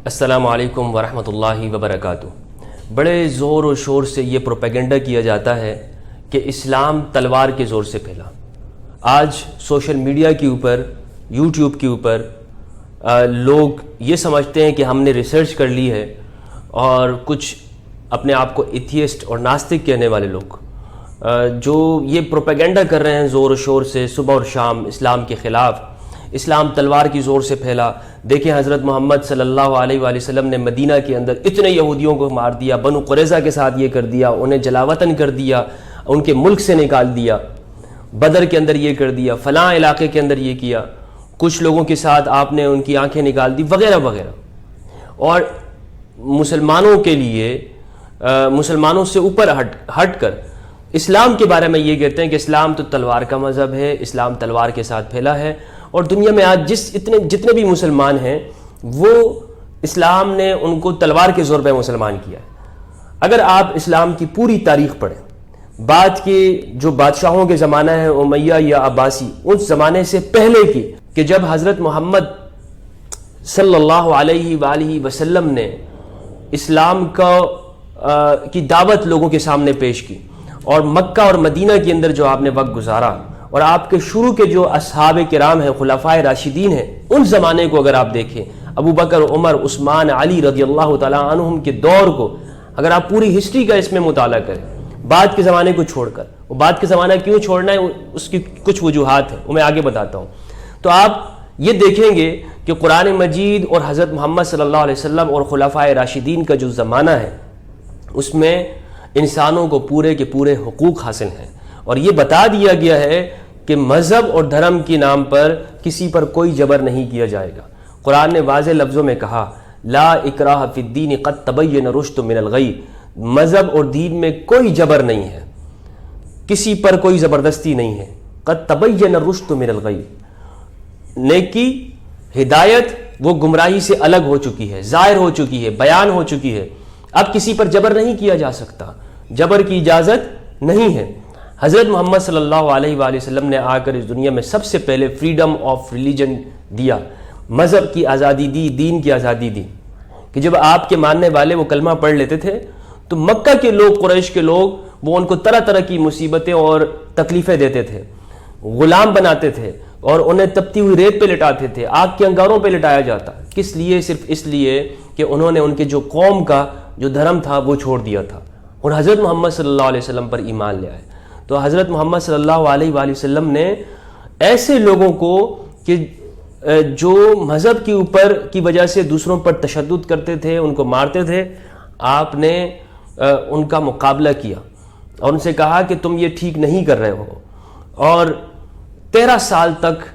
السلام علیکم ورحمۃ اللہ وبرکاتہ۔ بڑے زور و شور سے یہ پروپیگنڈا کیا جاتا ہے کہ اسلام تلوار کے زور سے پھیلا۔ آج سوشل میڈیا کے اوپر، یوٹیوب کے اوپر لوگ یہ سمجھتے ہیں کہ ہم نے ریسرچ کر لی ہے، اور کچھ اپنے آپ کو ایتھیسٹ اور ناستک کہنے والے لوگ جو یہ پروپیگنڈا کر رہے ہیں زور و شور سے صبح اور شام اسلام کے خلاف، اسلام تلوار کی زور سے پھیلا۔ دیکھیں حضرت محمد صلی اللہ علیہ وآلہ وسلم نے مدینہ کے اندر اتنے یہودیوں کو مار دیا، بنو قریظہ کے ساتھ یہ کر دیا، انہیں جلاوطن کر دیا، ان کے ملک سے نکال دیا، بدر کے اندر یہ کر دیا، فلاں علاقے کے اندر یہ کیا، کچھ لوگوں کے ساتھ آپ نے ان کی آنکھیں نکال دی وغیرہ وغیرہ۔ اور مسلمانوں کے لیے مسلمانوں سے اوپر ہٹ کر اسلام کے بارے میں یہ کہتے ہیں کہ اسلام تو تلوار کا مذہب ہے، اسلام تلوار کے ساتھ پھیلا ہے۔ اور دنیا میں آج جتنے بھی مسلمان ہیں وہ اسلام نے ان کو تلوار کے زور پہ مسلمان کیا ہے۔ اگر آپ اسلام کی پوری تاریخ پڑھیں، بعد کے جو بادشاہوں کے زمانہ ہے امیہ یا عباسی، اس زمانے سے پہلے کی، کہ جب حضرت محمد صلی اللہ علیہ وآلہ وسلم نے اسلام کی دعوت لوگوں کے سامنے پیش کی، اور مکہ اور مدینہ کے اندر جو آپ نے وقت گزارا، اور آپ کے شروع کے جو اصحاب کرام ہیں، خلفائے راشدین ہیں، ان زمانے کو اگر آپ دیکھیں، ابو بکر، عمر، عثمان، علی رضی اللہ تعالیٰ عنہم کے دور کو اگر آپ پوری ہسٹری کا اس میں مطالعہ کریں، بعد کے زمانے کو چھوڑ کر، وہ بعد کے زمانہ کیوں چھوڑنا ہے اس کی کچھ وجوہات ہیں، وہ میں آگے بتاتا ہوں۔ تو آپ یہ دیکھیں گے کہ قرآن مجید اور حضرت محمد صلی اللہ علیہ وسلم اور خلفائے راشدین کا جو زمانہ ہے، اس میں انسانوں کو پورے کے پورے حقوق حاصل ہیں، اور یہ بتا دیا گیا ہے کہ مذہب اور دھرم کے نام پر کسی پر کوئی جبر نہیں کیا جائے گا۔ قرآن نے واضح لفظوں میں کہا، لا اکراہ فی الدین قد تبین الرشد من الغی، مذہب اور دین میں کوئی جبر نہیں ہے، کسی پر کوئی زبردستی نہیں ہے۔ قد تبین الرشد من الغی، نیکی، ہدایت وہ گمراہی سے الگ ہو چکی ہے، ظاہر ہو چکی ہے، بیان ہو چکی ہے، اب کسی پر جبر نہیں کیا جا سکتا، جبر کی اجازت نہیں ہے۔ حضرت محمد صلی اللہ علیہ وآلہ وسلم نے آ کر اس دنیا میں سب سے پہلے فریڈم آف ریلیجن دیا، مذہب کی آزادی دی، دین کی آزادی دی، کہ جب آپ کے ماننے والے وہ کلمہ پڑھ لیتے تھے تو مکہ کے لوگ، قریش کے لوگ، وہ ان کو طرح طرح کی مصیبتیں اور تکلیفیں دیتے تھے، غلام بناتے تھے، اور انہیں تپتی ہوئی ریت پہ لٹاتے تھے، آگ کے انگاروں پہ لٹایا جاتا۔ کس لیے؟ صرف اس لیے کہ انہوں نے ان کے جو قوم کا جو دھرم تھا وہ چھوڑ دیا تھا، اور حضرت محمد صلی اللہ علیہ وسلم پر ایمان لے آئے۔ تو حضرت محمد صلی اللہ علیہ وآلہ وسلم نے ایسے لوگوں کو کہ جو مذہب کے اوپر کی وجہ سے دوسروں پر تشدد کرتے تھے، ان کو مارتے تھے، آپ نے ان کا مقابلہ کیا اور ان سے کہا کہ تم یہ ٹھیک نہیں کر رہے ہو، اور 13 سال تک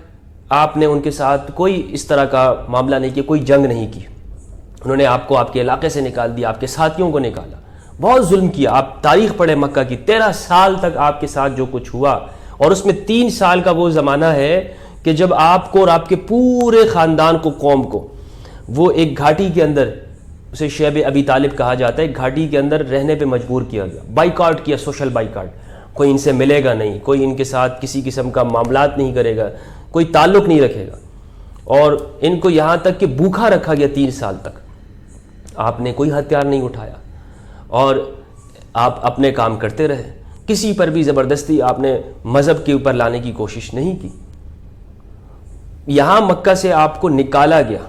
آپ نے ان کے ساتھ کوئی اس طرح کا معاملہ نہیں کیا، کوئی جنگ نہیں کی۔ انہوں نے آپ کو آپ کے علاقے سے نکال دیا، آپ کے ساتھیوں کو نکالا، بہت ظلم کیا۔ آپ تاریخ پڑھیں مکہ کی، 13 سال تک آپ کے ساتھ جو کچھ ہوا، اور اس میں 3 سال کا وہ زمانہ ہے کہ جب آپ کو اور آپ کے پورے خاندان کو، قوم کو، وہ ایک گھاٹی کے اندر، اسے شیب ابی طالب کہا جاتا ہے، ایک گھاٹی کے اندر رہنے پہ مجبور کیا گیا، بائیکاٹ کیا، سوشل بائیکاٹ، کوئی ان سے ملے گا نہیں، کوئی ان کے ساتھ کسی قسم کا معاملات نہیں کرے گا، کوئی تعلق نہیں رکھے گا، اور ان کو یہاں تک کہ بھوکا رکھا گیا 3 سال تک۔ آپ نے کوئی ہتھیار نہیں اٹھایا، اور آپ اپنے کام کرتے رہے، کسی پر بھی زبردستی آپ نے مذہب کے اوپر لانے کی کوشش نہیں کی۔ یہاں مکہ سے آپ کو نکالا گیا،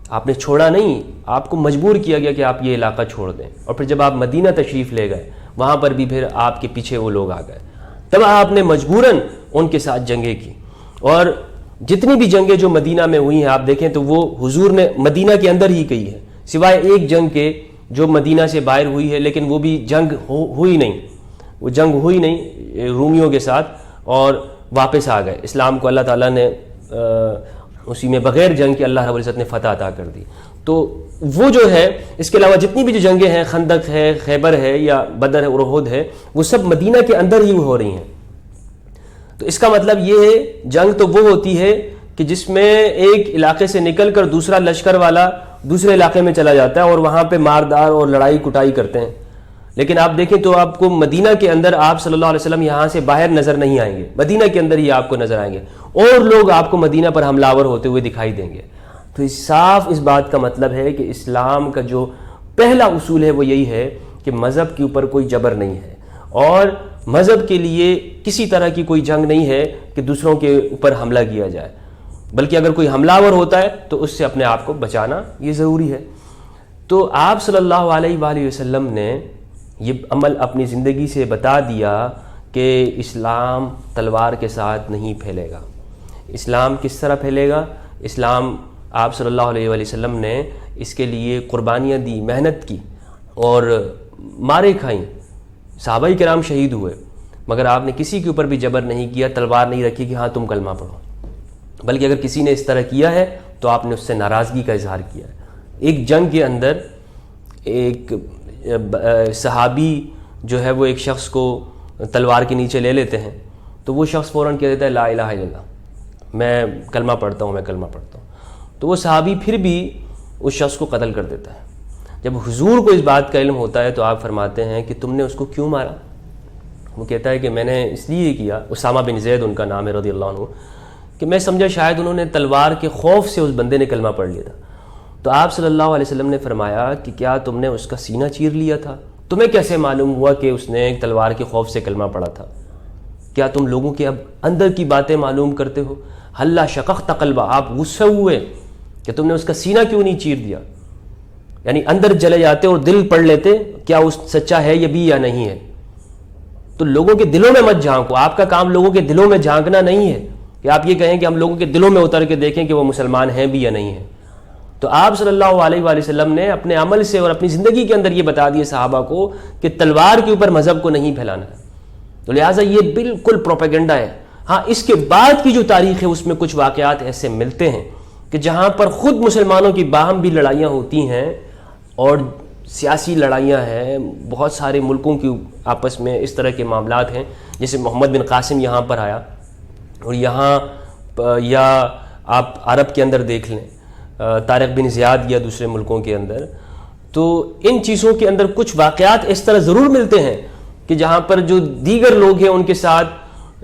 آپ نے چھوڑا نہیں، آپ کو مجبور کیا گیا کہ آپ یہ علاقہ چھوڑ دیں، اور پھر جب آپ مدینہ تشریف لے گئے، وہاں پر بھی پھر آپ کے پیچھے وہ لوگ آ گئے، تب آپ نے مجبوراً ان کے ساتھ جنگیں کی۔ اور جتنی بھی جنگیں جو مدینہ میں ہوئی ہیں آپ دیکھیں تو وہ حضور نے مدینہ کے اندر ہی کی ہے، سوائے ایک جنگ کے جو مدینہ سے باہر ہوئی ہے، لیکن وہ بھی جنگ ہوئی نہیں، وہ جنگ ہوئی نہیں رومیوں کے ساتھ، اور واپس آ گئے۔ اسلام کو اللہ تعالیٰ نے اسی میں بغیر جنگ کے اللہ رب العزت نے فتح عطا کر دی۔ تو وہ جو ہے، اس کے علاوہ جتنی بھی جو جنگیں ہیں، خندق ہے، خیبر ہے، یا بدر ہے، احد ہے، وہ سب مدینہ کے اندر ہی ہو رہی ہیں۔ تو اس کا مطلب یہ ہے، جنگ تو وہ ہوتی ہے کہ جس میں ایک علاقے سے نکل کر دوسرا لشکر والا دوسرے علاقے میں چلا جاتا ہے اور وہاں پہ ماردار اور لڑائی کٹائی کرتے ہیں، لیکن آپ دیکھیں تو آپ کو مدینہ کے اندر آپ صلی اللہ علیہ وسلم یہاں سے باہر نظر نہیں آئیں گے، مدینہ کے اندر ہی آپ کو نظر آئیں گے، اور لوگ آپ کو مدینہ پر حملہ آور ہوتے ہوئے دکھائی دیں گے۔ تو صاف اس بات کا مطلب ہے کہ اسلام کا جو پہلا اصول ہے وہ یہی ہے کہ مذہب کے اوپر کوئی جبر نہیں ہے، اور مذہب کے لیے کسی طرح کی کوئی جنگ نہیں ہے کہ دوسروں کے اوپر حملہ کیا جائے، بلکہ اگر کوئی حملہ آور ہوتا ہے تو اس سے اپنے آپ کو بچانا یہ ضروری ہے۔ تو آپ صلی اللہ علیہ وآلہ وسلم نے یہ عمل اپنی زندگی سے بتا دیا کہ اسلام تلوار کے ساتھ نہیں پھیلے گا۔ اسلام کس طرح پھیلے گا؟ اسلام آپ صلی اللہ علیہ وآلہ وسلم نے اس کے لیے قربانیاں دی، محنت کی اور مارے کھائیں، صحابہ کرام شہید ہوئے، مگر آپ نے کسی کے اوپر بھی جبر نہیں کیا، تلوار نہیں رکھی کہ ہاں تم کلمہ پڑھو، بلکہ اگر کسی نے اس طرح کیا ہے تو آپ نے اس سے ناراضگی کا اظہار کیا ہے۔ ایک جنگ کے اندر ایک صحابی جو ہے وہ ایک شخص کو تلوار کے نیچے لے لیتے ہیں، تو وہ شخص فوراً کہہ دیتا ہے لا الہ الا اللہ، میں کلمہ پڑھتا ہوں، میں کلمہ پڑھتا ہوں، تو وہ صحابی پھر بھی اس شخص کو قتل کر دیتا ہے۔ جب حضور کو اس بات کا علم ہوتا ہے تو آپ فرماتے ہیں کہ تم نے اس کو کیوں مارا؟ وہ کہتا ہے کہ میں نے اس لیے کیا، اسامہ بن زید ان کا نام ہے رضی اللہ عنہ، کہ میں سمجھا شاید انہوں نے تلوار کے خوف سے اس بندے نے کلمہ پڑھ لیا تھا۔ تو آپ صلی اللہ علیہ وسلم نے فرمایا کہ کیا تم نے اس کا سینہ چیر لیا تھا؟ تمہیں کیسے معلوم ہوا کہ اس نے ایک تلوار کے خوف سے کلمہ پڑھا تھا؟ کیا تم لوگوں کے اب اندر کی باتیں معلوم کرتے ہو؟ حلا شققت قلبہ، آپ غصے ہوئے کہ تم نے اس کا سینہ کیوں نہیں چیر دیا؟ یعنی اندر چلے جاتے اور دل پڑھ لیتے کیا اس سچا ہے یہ بھی یا نہیں ہے۔ تو لوگوں کے دلوں میں مت جھانکو، آپ کا کام لوگوں کے دلوں میں جھانکنا نہیں ہے کہ آپ یہ کہیں کہ ہم لوگوں کے دلوں میں اتر کے دیکھیں کہ وہ مسلمان ہیں بھی یا نہیں ہیں۔ تو آپ صلی اللہ علیہ وآلہ وسلم نے اپنے عمل سے اور اپنی زندگی کے اندر یہ بتا دیا صحابہ کو کہ تلوار کے اوپر مذہب کو نہیں پھیلانا ہے، تو لہٰذا یہ بالکل پروپیگنڈا ہے۔ ہاں اس کے بعد کی جو تاریخ ہے اس میں کچھ واقعات ایسے ملتے ہیں کہ جہاں پر خود مسلمانوں کی باہم بھی لڑائیاں ہوتی ہیں اور سیاسی لڑائیاں ہیں، بہت سارے ملکوں کی آپس میں اس طرح کے معاملات ہیں، جیسے محمد بن قاسم یہاں پر آیا، اور یہاں یا آپ عرب کے اندر دیکھ لیں طارق بن زیاد یا دوسرے ملکوں کے اندر، تو ان چیزوں کے اندر کچھ واقعات اس طرح ضرور ملتے ہیں کہ جہاں پر جو دیگر لوگ ہیں ان کے ساتھ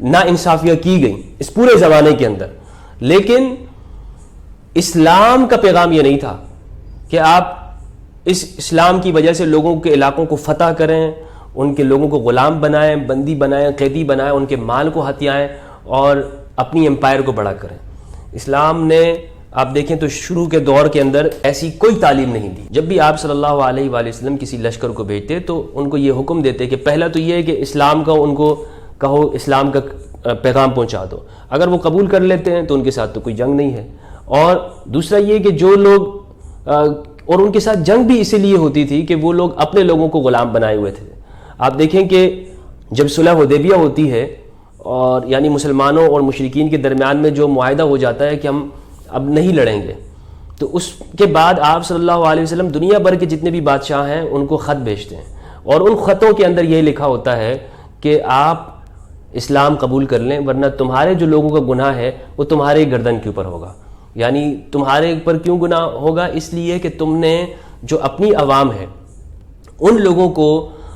ناانصافیاں کی گئیں اس پورے زمانے کے اندر، لیکن اسلام کا پیغام یہ نہیں تھا کہ آپ اس اسلام کی وجہ سے لوگوں کے علاقوں کو فتح کریں، ان کے لوگوں کو غلام بنائیں، بندی بنائیں، قیدی بنائیں، ان کے مال کو ہتھیائیں اور اپنی امپائر کو بڑا کریں۔ اسلام نے آپ دیکھیں تو شروع کے دور کے اندر ایسی کوئی تعلیم نہیں دی۔ جب بھی آپ صلی اللہ علیہ وآلہ وسلم کسی لشکر کو بھیجتے تو ان کو یہ حکم دیتے کہ پہلا تو یہ ہے کہ اسلام کا ان کو کہو، اسلام کا پیغام پہنچا دو، اگر وہ قبول کر لیتے ہیں تو ان کے ساتھ تو کوئی جنگ نہیں ہے، اور دوسرا یہ کہ جو لوگ اور ان کے ساتھ جنگ بھی اسی لیے ہوتی تھی کہ وہ لوگ اپنے لوگوں کو غلام بنائے ہوئے تھے۔ آپ دیکھیں کہ جب صلح حدیبیہ ہوتی ہے اور یعنی مسلمانوں اور مشرکین کے درمیان میں جو معاہدہ ہو جاتا ہے کہ ہم اب نہیں لڑیں گے، تو اس کے بعد آپ صلی اللہ علیہ وسلم دنیا بھر کے جتنے بھی بادشاہ ہیں ان کو خط بھیجتے ہیں، اور ان خطوں کے اندر یہ لکھا ہوتا ہے کہ آپ اسلام قبول کر لیں ورنہ تمہارے جو لوگوں کا گناہ ہے وہ تمہارے گردن کے اوپر ہوگا۔ یعنی تمہارے اوپر کیوں گناہ ہوگا؟ اس لیے کہ تم نے جو اپنی عوام ہے ان لوگوں کو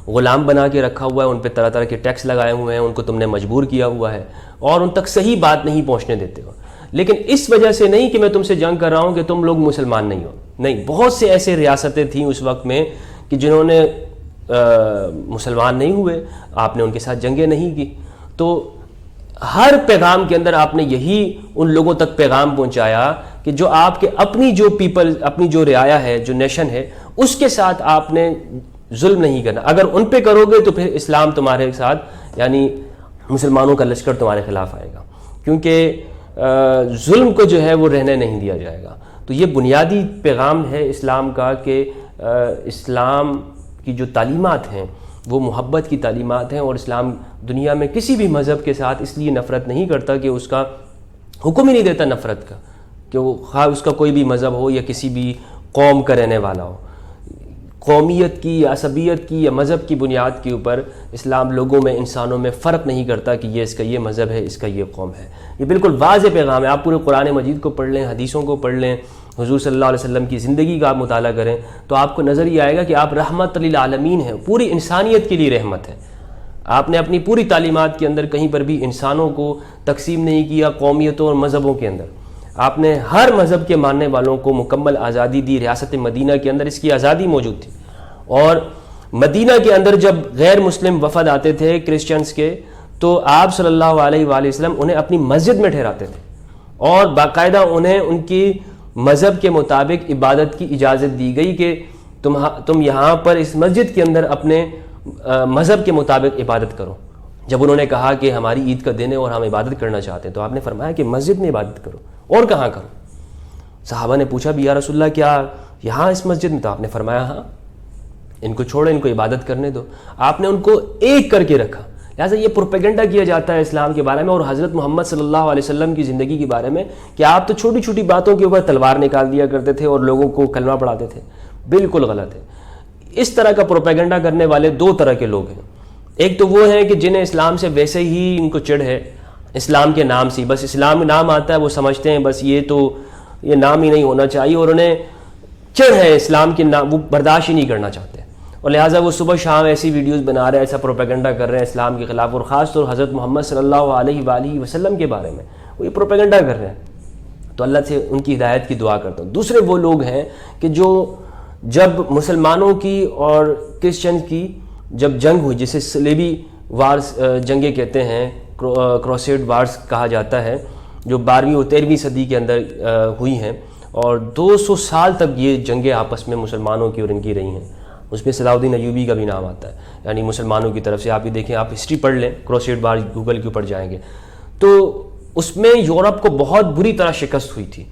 غلام بنا کے رکھا ہوا ہے، ان پہ طرح طرح کے ٹیکس لگائے ہوئے ہیں، ان کو تم نے مجبور کیا ہوا ہے اور ان تک صحیح بات نہیں پہنچنے دیتے ہو۔ لیکن اس وجہ سے نہیں کہ میں تم سے جنگ کر رہا ہوں کہ تم لوگ مسلمان نہیں ہو، نہیں، بہت سے ایسے ریاستیں تھیں اس وقت میں کہ جنہوں نے مسلمان نہیں ہوئے، آپ نے ان کے ساتھ جنگیں نہیں کی۔ تو ہر پیغام کے اندر آپ نے یہی ان لوگوں تک پیغام پہنچایا کہ جو آپ کے اپنی جو پیپل، اپنی جو رعایا ہے، جو نیشن ہے، اس کے ساتھ آپ نے ظلم نہیں کرنا۔ اگر ان پہ کرو گے تو پھر اسلام تمہارے ساتھ یعنی مسلمانوں کا لشکر تمہارے خلاف آئے گا، کیونکہ ظلم کو جو ہے وہ رہنے نہیں دیا جائے گا۔ تو یہ بنیادی پیغام ہے اسلام کا کہ اسلام کی جو تعلیمات ہیں وہ محبت کی تعلیمات ہیں، اور اسلام دنیا میں کسی بھی مذہب کے ساتھ اس لیے نفرت نہیں کرتا کہ اس کا حکم ہی نہیں دیتا نفرت کا، کہ وہ خواہ اس کا کوئی بھی مذہب ہو یا کسی بھی قوم کا رہنے والا ہو۔ قومیت کی یا عصبیت کی یا مذہب کی بنیاد کے اوپر اسلام لوگوں میں، انسانوں میں فرق نہیں کرتا کہ یہ اس کا یہ مذہب ہے، اس کا یہ قوم ہے۔ یہ بالکل واضح پیغام ہے۔ آپ پورے قرآن مجید کو پڑھ لیں، حدیثوں کو پڑھ لیں، حضور صلی اللہ علیہ وسلم کی زندگی کا آپ مطالعہ کریں تو آپ کو نظر یہ آئے گا کہ آپ رحمت للعالمین ہیں، پوری انسانیت کے لیے رحمت ہے۔ آپ نے اپنی پوری تعلیمات کے اندر کہیں پر بھی انسانوں کو تقسیم نہیں کیا قومیتوں اور مذہبوں کے اندر۔ آپ نے ہر مذہب کے ماننے والوں کو مکمل آزادی دی. ریاست مدینہ کے اندر اس کی آزادی موجود تھی, اور مدینہ کے اندر جب غیر مسلم وفد آتے تھے کرسچنز کے, تو آپ صلی اللہ علیہ وآلہ وسلم انہیں اپنی مسجد میں ٹھہراتے تھے, اور باقاعدہ انہیں ان کی مذہب کے مطابق عبادت کی اجازت دی گئی کہ تم یہاں پر اس مسجد کے اندر اپنے مذہب کے مطابق عبادت کرو. جب انہوں نے کہا کہ ہماری عید کا دن ہے اور ہم عبادت کرنا چاہتے ہیں, تو آپ نے فرمایا کہ مسجد میں عبادت کرو, اور کہاں کرو؟ صحابہ نے پوچھا بھی یا رسول اللہ کیا یہاں اس مسجد میں؟ تو آپ نے فرمایا ہاں, ان کو چھوڑیں, ان کو عبادت کرنے دو. آپ نے ان کو ایک کر کے رکھا. لہٰذا یہ پروپیگنڈا کیا جاتا ہے اسلام کے بارے میں اور حضرت محمد صلی اللہ علیہ وسلم کی زندگی کے بارے میں کہ آپ تو چھوٹی چھوٹی باتوں کے اوپر تلوار نکال دیا کرتے تھے اور لوگوں کو کلمہ پڑھاتے تھے. بالکل غلط ہے. اس طرح کا پروپیگنڈا کرنے والے دو طرح کے لوگ ہیں. ایک تو وہ ہیں کہ جنہیں اسلام سے ویسے ہی ان کو چڑھ ہے, اسلام کے نام سے, بس اسلام نام آتا ہے وہ سمجھتے ہیں بس یہ نام ہی نہیں ہونا چاہیے, اور انہیں چڑھ ہے اسلام کے نام, وہ برداشت ہی نہیں کرنا چاہتے, اور لہٰذا وہ صبح شام ایسی ویڈیوز بنا رہے ہیں, ایسا پروپیگنڈا کر رہے ہیں اسلام کے خلاف, اور خاص طور حضرت محمد صلی اللہ علیہ وآلہ وسلم کے بارے میں وہ یہ پروپیگنڈا کر رہے ہیں. تو اللہ سے ان کی ہدایت کی دعا کرتا ہوں. دوسرے وہ لوگ ہیں کہ جو جب مسلمانوں کی اور کرسچن کی جب جنگ ہوئی, جسے صلیبی وارز جنگیں کہتے ہیں, کروسیڈ وارز کہا جاتا ہے, جو 12ویں اور 13ویں صدی کے اندر ہوئی ہیں, اور 200 سال تک یہ جنگیں آپس میں مسلمانوں کی اور ان کی رہی ہیں. اس میں صلاح الدین ایوبی کا بھی نام آتا ہے, یعنی مسلمانوں کی طرف سے. آپ یہ دیکھیں, آپ ہسٹری پڑھ لیں, کروسیڈ وار گوگل کے اوپر جائیں گے, تو اس میں یورپ کو بہت بری طرح شکست ہوئی تھی.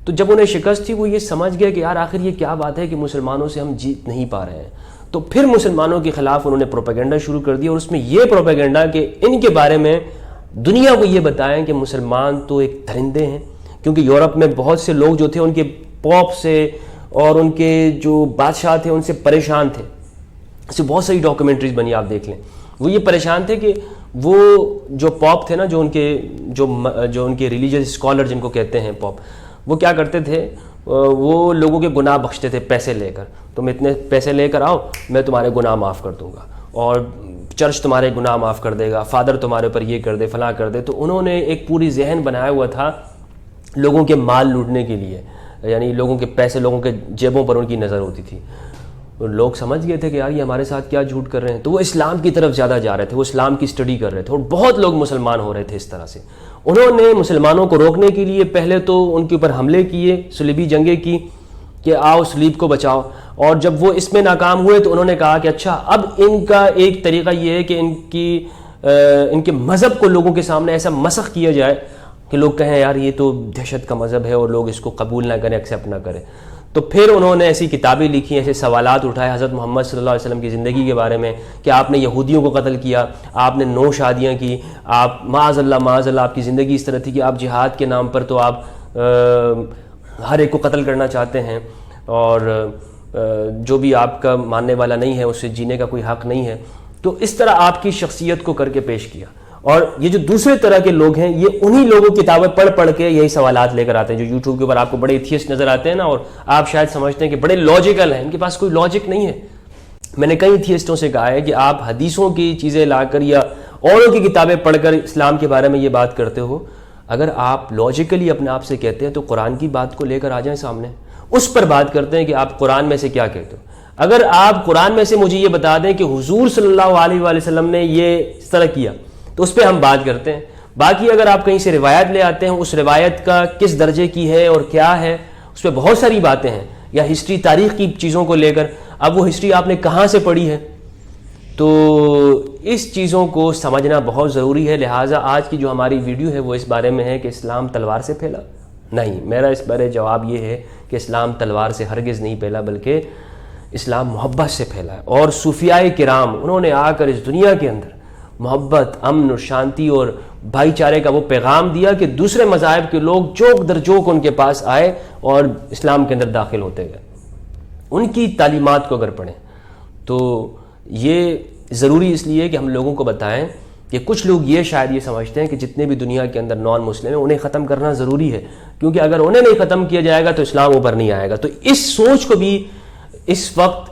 تو جب انہیں شکست تھی وہ یہ سمجھ گئے کہ یار آخر یہ کیا بات ہے کہ مسلمانوں سے ہم جیت نہیں پا رہے ہیں. تو پھر مسلمانوں کے خلاف انہوں نے پروپیگنڈا شروع کر دیا, اور اس میں یہ پروپیگنڈا کہ ان کے بارے میں دنیا کو یہ بتائیں کہ مسلمان تو ایک درندے ہیں, کیونکہ یورپ میں بہت سے لوگ جو تھے ان کے پوپ سے اور ان کے جو بادشاہ تھے ان سے پریشان تھے. اس سے بہت ساری ڈاکومنٹریز بنی, آپ دیکھ لیں. وہ یہ پریشان تھے کہ وہ جو پوپ تھے نا, جو ان کے ریلیجیس اسکالر جن کو کہتے ہیں پوپ, وہ کیا کرتے تھے, وہ لوگوں کے گناہ بخشتے تھے پیسے لے کر. تم اتنے پیسے لے کر آؤ, میں تمہارے گناہ معاف کر دوں گا, اور چرچ تمہارے گناہ معاف کر دے گا, فادر تمہارے اوپر یہ کر دے, فلاں کر دے. تو انہوں نے ایک پوری ذہن بنایا ہوا تھا لوگوں کے مال لوٹنے کے لیے, یعنی لوگوں کے پیسے, لوگوں کے جیبوں پر ان کی نظر ہوتی تھی. لوگ سمجھ گئے تھے کہ یار یہ ہمارے ساتھ کیا جھوٹ کر رہے ہیں, تو وہ اسلام کی طرف زیادہ جا رہے تھے, وہ اسلام کی اسٹڈی کر رہے تھے, اور بہت لوگ مسلمان ہو رہے تھے اس طرح سے. انہوں نے مسلمانوں کو روکنے کے لیے پہلے تو ان کے اوپر حملے کیے, صلیبی جنگیں کی کہ آؤ صلیب کو بچاؤ, اور جب وہ اس میں ناکام ہوئے تو انہوں نے کہا کہ اچھا اب ان کا ایک طریقہ یہ ہے کہ ان کے مذہب کو لوگوں کے سامنے ایسا مسخ کیا جائے کہ لوگ کہیں یار یہ تو دہشت کا مذہب ہے, اور لوگ اس کو قبول نہ کریں, ایکسیپٹ نہ کریں. تو پھر انہوں نے ایسی کتابیں لکھی, ایسے سوالات اٹھائے حضرت محمد صلی اللہ علیہ وسلم کی زندگی کے بارے میں کہ آپ نے یہودیوں کو قتل کیا, آپ نے 9 شادیاں کی, آپ معاذ اللہ آپ کی زندگی اس طرح تھی کہ آپ جہاد کے نام پر تو آپ ہر ایک کو قتل کرنا چاہتے ہیں, اور جو بھی آپ کا ماننے والا نہیں ہے اس سے جینے کا کوئی حق نہیں ہے. تو اس طرح آپ کی شخصیت کو کر کے پیش کیا. اور یہ جو دوسرے طرح کے لوگ ہیں, یہ انہی لوگوں کی کتابیں پڑھ کے یہی سوالات لے کر آتے ہیں, جو یوٹیوب کے اوپر آپ کو بڑے ایتھیسٹ نظر آتے ہیں نا, اور آپ شاید سمجھتے ہیں کہ بڑے لاجیکل ہیں, ان کے پاس کوئی لاجک نہیں ہے. میں نے کئی ایتھیسٹوں سے کہا ہے کہ آپ حدیثوں کی چیزیں لا کر یا اوروں کی کتابیں پڑھ کر اسلام کے بارے میں یہ بات کرتے ہو, اگر آپ لاجیکلی اپنے آپ سے کہتے ہیں تو قرآن کی بات کو لے کر آ جائیں سامنے, اس پر بات کرتے ہیں کہ آپ قرآن میں سے کیا کہتے ہو. اگر آپ قرآن میں سے مجھے یہ بتا دیں کہ حضور صلی اللہ علیہ وآلہ وسلم نے یہ اس طرح کیا, تو اس پہ ہم بات کرتے ہیں. باقی اگر آپ کہیں سے روایت لے آتے ہیں, اس روایت کا کس درجے کی ہے اور کیا ہے, اس پہ بہت ساری باتیں ہیں. یا ہسٹری, تاریخ کی چیزوں کو لے کر, اب وہ ہسٹری آپ نے کہاں سے پڑھی ہے, تو اس چیزوں کو سمجھنا بہت ضروری ہے. لہٰذا آج کی جو ہماری ویڈیو ہے وہ اس بارے میں ہے کہ اسلام تلوار سے پھیلا. نہیں, میرا اس بارے جواب یہ ہے کہ اسلام تلوار سے ہرگز نہیں پھیلا, بلکہ اسلام محبت سے پھیلا ہے. اور صوفیاء کرام انہوں نے آ کر اس دنیا کے اندر محبت, امن اور شانتی اور بھائی چارے کا وہ پیغام دیا کہ دوسرے مذاہب کے لوگ چوک در چوک ان کے پاس آئے اور اسلام کے اندر داخل ہوتے گئے. ان کی تعلیمات کو اگر پڑھیں تو یہ ضروری اس لیے کہ ہم لوگوں کو بتائیں کہ کچھ لوگ یہ شاید یہ سمجھتے ہیں کہ جتنے بھی دنیا کے اندر نان مسلم ہیں انہیں ختم کرنا ضروری ہے, کیونکہ اگر انہیں نہیں ختم کیا جائے گا تو اسلام اوپر نہیں آئے گا. تو اس سوچ کو بھی اس وقت